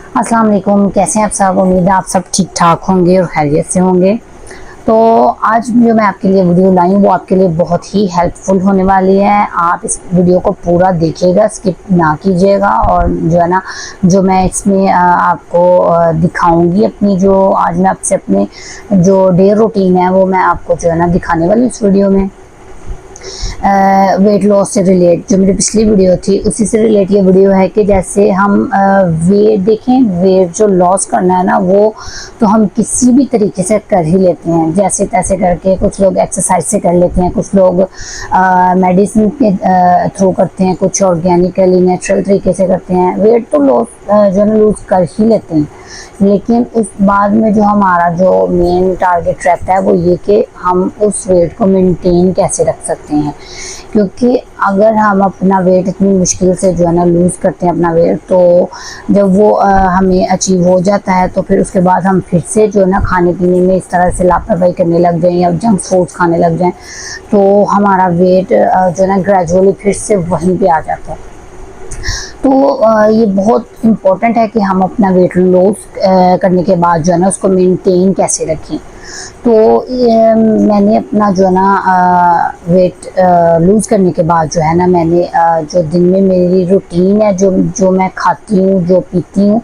अस्सलाम वालेकुम। कैसे हैं आप सब? उम्मीद है आप सब ठीक ठाक होंगे और खैरियत से होंगे। तो आज जो मैं आपके लिए वीडियो लाई हूँ वो आपके लिए बहुत ही हेल्पफुल होने वाली है। आप इस वीडियो को पूरा देखिएगा, स्किप ना कीजिएगा। और जो है ना, जो मैं इसमें आपको दिखाऊंगी, अपनी जो आज मैं आपसे अपने जो डे रूटीन है वो मैं आपको जो है ना दिखाने वाली हूँ इस वीडियो में। वेट लॉस से रिलेट जो मेरी पिछली वीडियो थी उसी से रिलेट ये वीडियो है कि जैसे हम वेट देखें, वेट जो लॉस करना है ना वो तो हम किसी भी तरीके से कर ही लेते हैं, जैसे तैसे करके। कुछ लोग एक्सरसाइज से कर लेते हैं, कुछ लोग मेडिसिन के थ्रू करते हैं, कुछ ऑर्गेनिकली नेचुरल तरीके से करते हैं। वेट तो लॉस जो है लूज कर ही लेते हैं, लेकिन उस बाद में जो हमारा जो मेन टारगेट रहता है वो ये कि हम उस वेट को मेंटेन कैसे रख सकते हैं। क्योंकि अगर हम अपना वेट इतनी मुश्किल से जो है ना लूज़ करते हैं अपना वेट, तो जब वो हमें अचीव हो जाता है तो फिर उसके बाद हम फिर से जो है ना खाने पीने में इस तरह से लापरवाही करने लग जाएं या जंक फूड्स खाने लग जाएं, तो हमारा वेट जो है ना ग्रेजुअली फिर से वहीं पे आ जाता है। तो ये बहुत इम्पोर्टेंट है कि हम अपना वेट लॉस करने के बाद जो है ना उसको मेंटेन कैसे रखें। तो मैंने अपना जो है ना वेट लूज़ करने के बाद जो है ना मैंने जो दिन में मेरी रूटीन है, जो जो मैं खाती हूँ, जो पीती हूँ,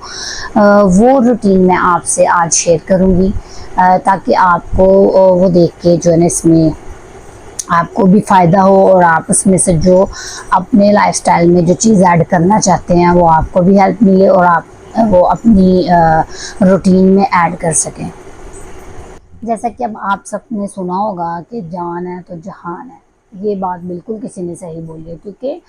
वो रूटीन मैं आपसे आज शेयर करूँगी, ताकि आपको वो देख के जो है ना इसमें आपको भी फ़ायदा हो और आप उसमें से जो अपने लाइफस्टाइल में जो चीज़ ऐड करना चाहते हैं वो आपको भी हेल्प मिले और आप वो अपनी रूटीन में ऐड कर सकें। जैसा कि अब आप सबने सुना होगा कि जान है तो जहान है। ये बात बिल्कुल किसी ने सही बोली है, क्योंकि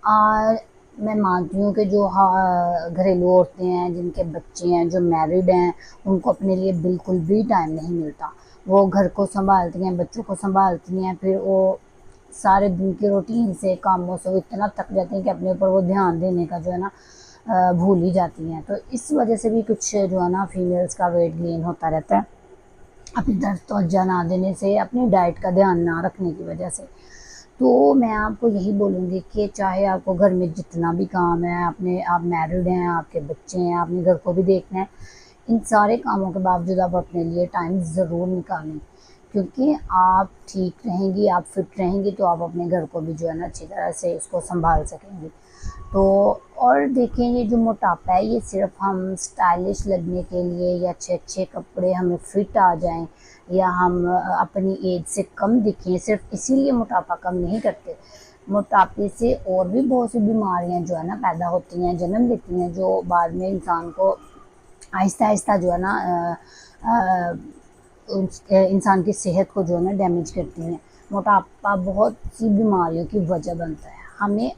आ, मैं मानती हूँ कि जो घरेलू औरतें हैं, जिनके बच्चे हैं, जो मैरिड हैं, उनको अपने लिए बिल्कुल भी टाइम नहीं मिलता। वो घर को संभालती हैं, बच्चों को संभालती हैं, फिर वो सारे दिन की रूटीन से, कामों से वो इतना थक जाती हैं कि अपने ऊपर वो ध्यान देने का जो है ना भूल ही जाती हैं। तो इस वजह से भी कुछ जो है ना फीमेल्स का वेट गेन होता रहता है, अपनी तरफ तवज्जो ना देने से, अपनी डाइट का ध्यान ना रखने की वजह से। तो मैं आपको यही बोलूँगी कि चाहे आपको घर में जितना भी काम है, अपने आप मैरिड हैं, आपके बच्चे हैं, आपने घर को भी देखना है, इन सारे कामों के बावजूद आप अपने लिए टाइम ज़रूर निकालें। क्योंकि आप ठीक रहेंगी, आप फिट रहेंगी, तो आप अपने घर को भी जो है ना अच्छी तरह से उसको संभाल सकेंगी। तो और देखें, ये जो मोटापा है ये सिर्फ हम स्टाइलिश लगने के लिए या अच्छे अच्छे कपड़े हमें फिट आ जाएं या हम अपनी एज से कम दिखें, सिर्फ इसीलिए मोटापा कम नहीं करते। मोटापे से और भी बहुत सी बीमारियां जो है ना पैदा होती हैं, जन्म लेती हैं, जो बाद में इंसान को आहिस्ता आहिस्ता जो है ना इंसान की सेहत को जो है ना डैमेज करती हैं। मोटापा बहुत सी बीमारियों की वजह बनता है। हमें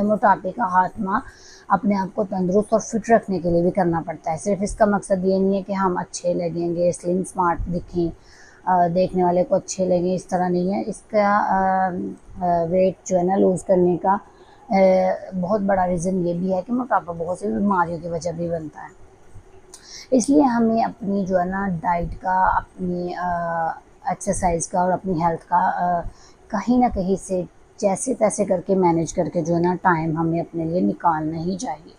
मोटापे का खात्मा अपने आप को तंदुरुस्त और फिट रखने के लिए भी करना पड़ता है। सिर्फ इसका मकसद ये नहीं है कि हम अच्छे लगेंगे, स्लिम स्मार्ट दिखें, देखने वाले को अच्छे लगें, इस तरह नहीं है। इसका वेट जो है ना लूज़ करने का बहुत बड़ा रीज़न ये भी है कि मोटापा बहुत सी बीमारियों की वजह भी बनता है। इसलिए हमें अपनी जो है ना डाइट का, अपनी एक्सरसाइज का और अपनी हेल्थ का कहीं ना कहीं से जैसे तैसे करके मैनेज करके जो है ना टाइम हमें अपने लिए निकालना ही चाहिए।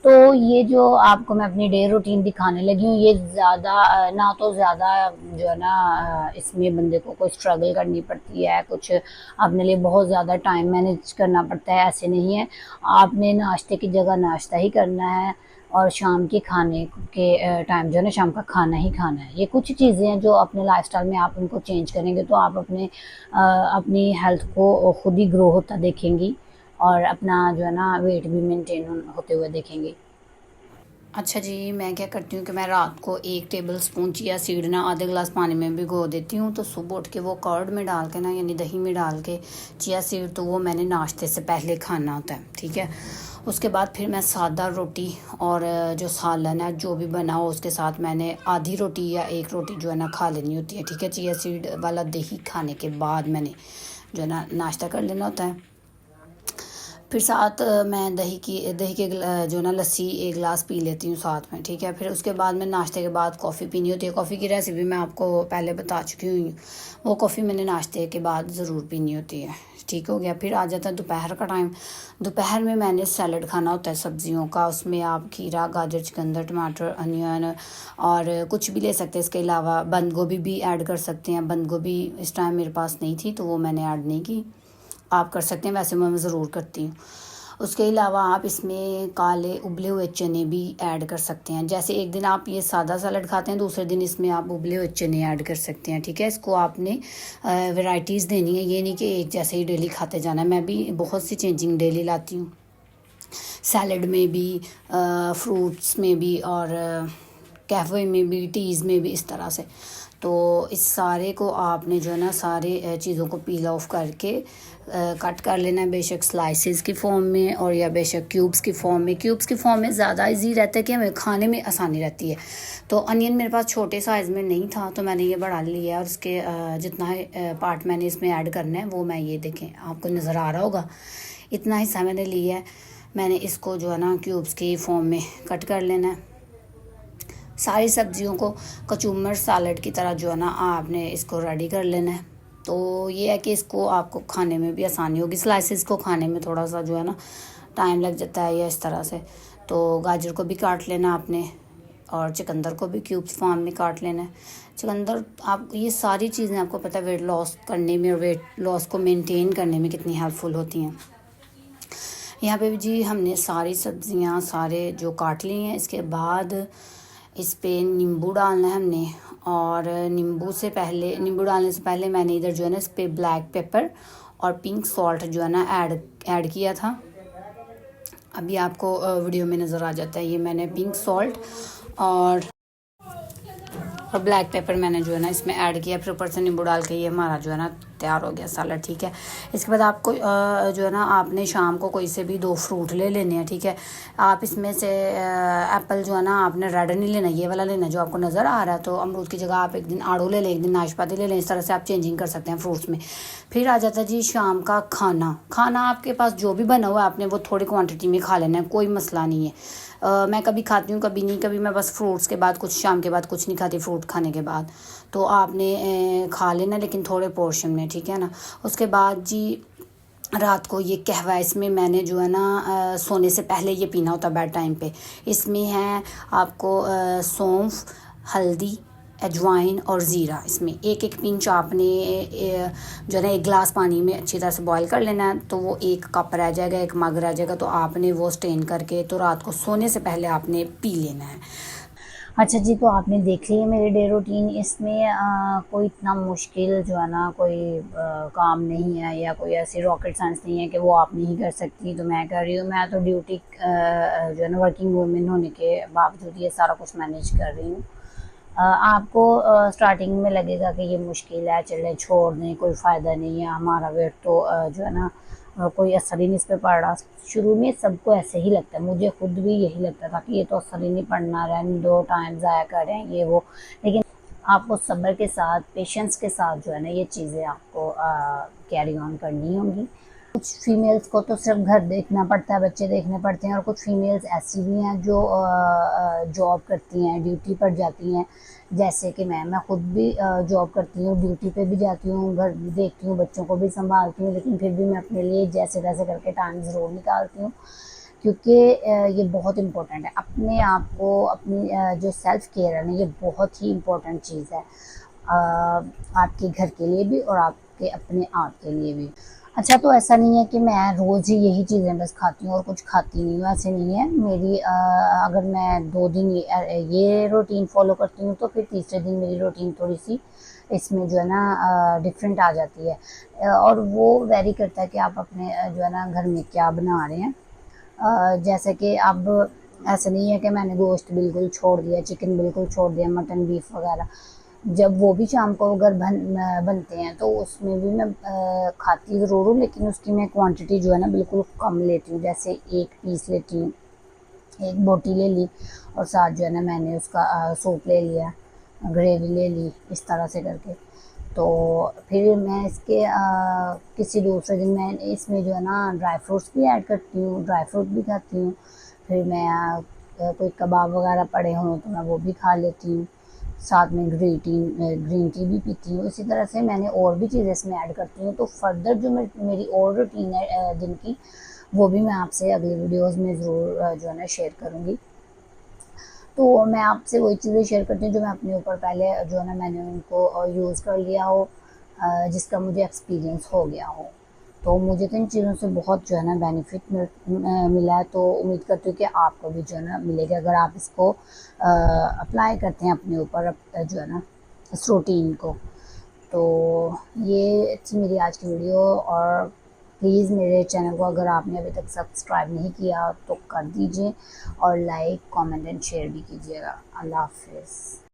तो ये जो आपको मैं अपनी डे रूटीन दिखाने लगी हूँ, ये ज़्यादा ना तो ज़्यादा जो है ना इसमें बंदे को कोई स्ट्रगल करनी पड़ती है, कुछ अपने लिए बहुत ज़्यादा टाइम मैनेज करना पड़ता है, ऐसे नहीं है। आपने नाश्ते की जगह नाश्ता ही करना है और शाम के खाने के टाइम जो है ना शाम का खाना ही खाना है। ये कुछ चीज़ें हैं जो अपने लाइफस्टाइल में आप उनको चेंज करेंगे तो आप अपनी हेल्थ को खुद ही ग्रो होता देखेंगी और अपना जो है ना वेट भी मेंटेन होते हुए देखेंगे। अच्छा जी, मैं क्या करती हूँ कि मैं रात को 1 टेबल स्पून चिया सीड ना आधे गिलास पानी में भिगो देती हूँ, तो सुबह उठ के वो कर्ड में डाल के ना, यानी दही में डाल के चिया सीड, तो वो मैंने नाश्ते से पहले खाना होता है, ठीक है। उसके बाद फिर मैं सादा रोटी और जो सालन है जो भी बना हो उसके साथ मैंने आधी रोटी या एक रोटी जो है ना खा लेनी होती है, ठीक है। चिया सीड वाला दही खाने के बाद मैंने जो है ना नाश्ता कर लेना होता है। फिर साथ मैं दही के जो ना लस्सी 1 गिलास पी लेती हूँ साथ में, ठीक है। फिर उसके बाद मैं नाश्ते के बाद कॉफ़ी पीनी होती है। कॉफ़ी की रेसिपी मैं आपको पहले बता चुकी हूँ। वो कॉफ़ी मैंने नाश्ते के बाद ज़रूर पीनी होती है, ठीक हो गया। फिर आ जाता है दोपहर का टाइम। दोपहर में मैंने सैलड खाना होता है सब्जियों का, उसमें आप खीरा, गाजर, चुकंदर, टमाटर, अनियन और कुछ भी ले सकते हैं। इसके अलावा बंद गोभी भी ऐड कर सकते हैं। बंद गोभी इस टाइम मेरे पास नहीं थी तो वो मैंने ऐड नहीं की, आप कर सकते हैं, वैसे मैं ज़रूर करती हूँ। उसके अलावा आप इसमें काले उबले हुए चने भी ऐड कर सकते हैं। जैसे एक दिन आप ये सादा सैलड खाते हैं, दूसरे दिन इसमें आप उबले हुए चने ऐड कर सकते हैं, ठीक है। इसको आपने वैरायटीज़ देनी है, ये नहीं कि एक जैसे ही डेली खाते जाना है। मैं भी बहुत सी चेंजिंग डेली लाती हूँ, सैलड में भी, फ्रूट्स में भी और कैफ़े में भी, टीज़ में भी, इस तरह से। तो इस सारे को आपने जो है ना सारे चीज़ों को पील ऑफ करके कट कर लेना है, बेशक स्लाइसेस की फॉर्म में और या बेशक क्यूब्स की फॉर्म में। क्यूब्स की फॉर्म में ज़्यादा इजी रहता है कि हमें खाने में आसानी रहती है। तो अनियन मेरे पास छोटे साइज़ में नहीं था तो मैंने ये बढ़ा लिया है, और इसके जितना पार्ट मैंने इसमें ऐड करना है वो मैं ये देखें, आपको नज़र आ रहा होगा, इतना हिस्सा मैंने लिया है। मैंने इसको जो है ना क्यूब्स की फॉर्म में कट कर लेना है। सारी सब्जियों को कचूमर सैलड की तरह जो है ना आपने इसको रेडी कर लेना है। तो ये है कि इसको आपको खाने में भी आसानी होगी। स्लाइसेस को खाने में थोड़ा सा जो है ना टाइम लग जाता है या इस तरह से। तो गाजर को भी काट लेना आपने और चुकंदर को भी क्यूब्स फॉर्म में काट लेना है। चुकंदर, आप ये सारी चीज़ें आपको पता है वेट लॉस करने में और वेट लॉस को मेंटेन करने में कितनी हेल्पफुल होती हैं। यहाँ पे भी जी हमने सारी सब्जियाँ सारे जो काट ली हैं। इसके बाद इस पे नींबू डालना है हमने, और नींबू डालने से पहले मैंने इधर जो है ना इस पे ब्लैक पेपर और पिंक सॉल्ट जो है ना ऐड किया था। अभी आपको वीडियो में नज़र आ जाता है, ये मैंने पिंक सॉल्ट और ब्लैक पेपर मैंने जो है ना इसमें ऐड किया। फिर ऊपर से नींबू डाल के ये हमारा जो है ना तैयार हो गया सैलड, ठीक है। इसके बाद आपको जो है ना आपने शाम को कोई से भी 2 फ्रूट ले लेने हैं, ठीक है। आप इसमें से एप्पल जो है ना आपने रेड नहीं लेना, ये वाला लेना जो आपको नज़र आ रहा है। तो अमरूद की जगह आप एक दिन आड़ू ले लें, एक दिन नाशपाती ले लें, इस तरह से आप चेंजिंग कर सकते हैं फ्रूट्स में। फिर आ जाता है जी शाम का खाना आपके पास जो भी बना हुआ है आपने वो थोड़ी क्वान्टिटी में खा लेना है, कोई मसला नहीं है। मैं कभी खाती हूँ कभी नहीं, कभी मैं बस फ्रूट्स के बाद कुछ, शाम के बाद कुछ नहीं खाती फ्रूट खाने के बाद। तो आपने खा लेना लेकिन थोड़े पोर्शन में, ठीक है ना। उसके बाद जी रात को ये कहवा, इसमें मैंने जो है ना सोने से पहले ये पीना होता है बेड टाइम पे। इसमें है आपको सौंफ, हल्दी, अजवाइन और ज़ीरा। इसमें एक एक पिंच आपने जो है ना 1 गिलास पानी में अच्छी तरह से बॉईल कर लेना है, तो वो 1 कप रह जाएगा, 1 मग रह जाएगा। तो आपने वो स्टेन करके तो रात को सोने से पहले आपने पी लेना है। अच्छा जी, तो आपने देख लिया मेरी डे रूटीन। इसमें कोई इतना मुश्किल जो है ना कोई काम नहीं है या कोई ऐसी रॉकेट साइंस नहीं है कि वो आप नहीं कर सकती तो मैं कर रही हूँ। मैं तो ड्यूटी जो है ना वर्किंग वूमेन होने के बावजूद ये सारा कुछ मैनेज कर रही हूँ। आपको स्टार्टिंग में लगेगा कि ये मुश्किल है, चले छोड़ दें, कोई फ़ायदा नहीं है, हमारा वेट तो जो है ना कोई असर ही नहीं इस पर पड़ रहा। शुरू में सबको ऐसे ही लगता है, मुझे खुद भी यही लगता था कि ये तो असर ही नहीं पड़ना, रहने दो, टाइम ज़ाया करें ये वो। लेकिन आपको सब्र के साथ, पेशेंस के साथ जो है ना ये चीज़ें आपको कैरी ऑन करनी होंगी। कुछ फीमेल्स को तो सिर्फ घर देखना पड़ता है, बच्चे देखने पड़ते हैं, और कुछ फीमेल्स ऐसी भी हैं जो जॉब करती हैं, ड्यूटी पर जाती हैं। जैसे कि मैं खुद भी जॉब करती हूँ, ड्यूटी पे भी जाती हूँ, घर भी देखती हूँ, बच्चों को भी संभालती हूँ, लेकिन फिर भी मैं अपने लिए जैसे तैसे करके टाइम ज़रूर निकालती हूँ, क्योंकि ये बहुत इम्पोर्टेंट है। अपने आप को, अपनी जो सेल्फ़ केयर है ना, ये बहुत ही इम्पोर्टेंट चीज़ है, आपके घर के लिए भी और आपके अपने आप के लिए भी। अच्छा, तो ऐसा नहीं है कि मैं रोज़ ही यही चीज़ें बस खाती हूँ और कुछ खाती नहीं हूँ, ऐसे नहीं है। मेरी अगर मैं 2 दिन ये रूटीन फ़ॉलो करती हूँ तो फिर तीसरे दिन मेरी रूटीन थोड़ी-सी इसमें जो है ना डिफरेंट आ जाती है। और वो वैरी करता है कि आप अपने जो है ना घर में क्या बना रहे हैं। जैसे कि अब ऐसा नहीं है कि मैंने गोश्त बिल्कुल छोड़ दिया, चिकन बिल्कुल छोड़ दिया, मटन, बीफ वगैरह। जब वो भी शाम को अगर बनते हैं तो उसमें भी मैं खाती ज़रूर हूँ, लेकिन उसकी मैं क्वांटिटी जो है ना बिल्कुल कम लेती हूँ। जैसे 1 पीस लेती हूँ, 1 बोटी ले ली, और साथ जो है ना मैंने उसका सूप ले लिया, ग्रेवी ले ली, इस तरह से करके। तो फिर मैं इसके किसी दूसरे दिन मैं इसमें जो है ना ड्राई फ्रूट्स भी ऐड करती हूँ, ड्राई फ्रूट भी खाती हूँ। फिर मैं कोई कबाब वगैरह पड़े हों तो मैं वो भी खा लेती हूँ। साथ में ग्रीन टी भी पीती हूँ। इसी तरह से मैंने और भी चीज़ें इसमें ऐड करती हूँ। तो फर्दर जो मेरी और रूटीन है दिन की, वो भी मैं आपसे अगली वीडियोज़ में ज़रूर जो है ना शेयर करूँगी। तो मैं आपसे वही चीज़ें शेयर करती हूँ जो मैं अपने ऊपर पहले जो है ना मैंने उनको यूज़ कर लिया हो, जिसका मुझे एक्सपीरियंस हो गया हो। तो मुझे तो इन चीज़ों से बहुत जो है ना बेनिफिट मिला है। तो उम्मीद करती हूँ कि आपको भी जो है ना मिलेगा अगर आप इसको अप्लाई करते हैं अपने ऊपर जो है ना इस रूटीन को। तो ये थी मेरी आज की वीडियो। और प्लीज़ मेरे चैनल को अगर आपने अभी तक सब्सक्राइब नहीं किया तो कर दीजिए, और लाइक कमेंट एंड शेयर भी कीजिएगा। अल्लाह हाफिज़।